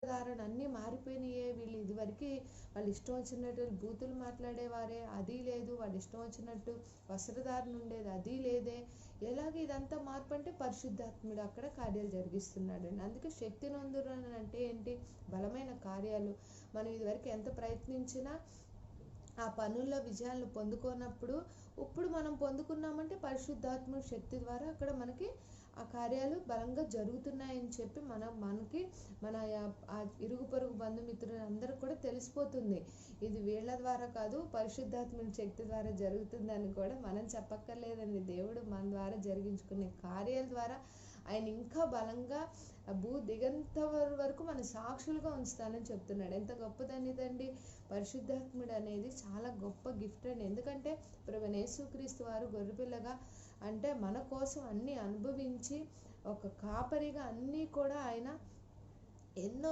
ధారణ అన్నీ మారిపోయినాయే. వీళ్ళు ఇదివరకు వాళ్ళు ఇష్టం వచ్చినట్టు బూతులు మాట్లాడేవారే, అది లేదు. వాళ్ళు ఇష్టం వచ్చినట్టు వస్త్రధారణ ఉండేది, అది లేదే. ఎలాగ ఇదంతా మార్పు అంటే పరిశుద్ధాత్ముడు అక్కడ కార్యాలు జరిగిస్తున్నాడండి. అందుకే శక్తి నొందురని అంటే ఏంటి? బలమైన కార్యాలు. మనం ఇదివరకు ఎంత ప్రయత్నించినా ఆ పనుల్లో విజయాలను పొందుకోనప్పుడు ఇప్పుడు మనం పొందుకున్నామంటే పరిశుద్ధాత్మ శక్తి ద్వారా అక్కడ మనకి ఆ కార్యాలు బలంగా జరుగుతున్నాయని చెప్పి మనకి మన ఆ ఇరుగు పొరుగు బంధుమిత్రులు అందరూ కూడా తెలిసిపోతుంది. ఇది వీళ్ళ ద్వారా కాదు, పరిశుద్ధాత్మ శక్తి ద్వారా జరుగుతుందని కూడా మనం చెప్పక్కర్లేదండి. దేవుడు మన ద్వారా జరిగించుకునే కార్యాల ద్వారా ఆయన ఇంకా బలంగా భూ దిగంత వరకు మన సాక్షులుగా ఉంచుతానని చెప్తున్నాడు. ఎంత గొప్పదనిదండి పరిశుద్ధాత్ముడు అనేది. చాలా గొప్ప గిఫ్ట్ అండి. ఎందుకంటే ప్రభువైన యేసుక్రీస్తు వారు గొర్రెపిల్లగా అంటే మన కోసం అన్నీ అనుభవించి ఒక కాపరిగా అన్నీ కూడా ఆయన ఎన్నో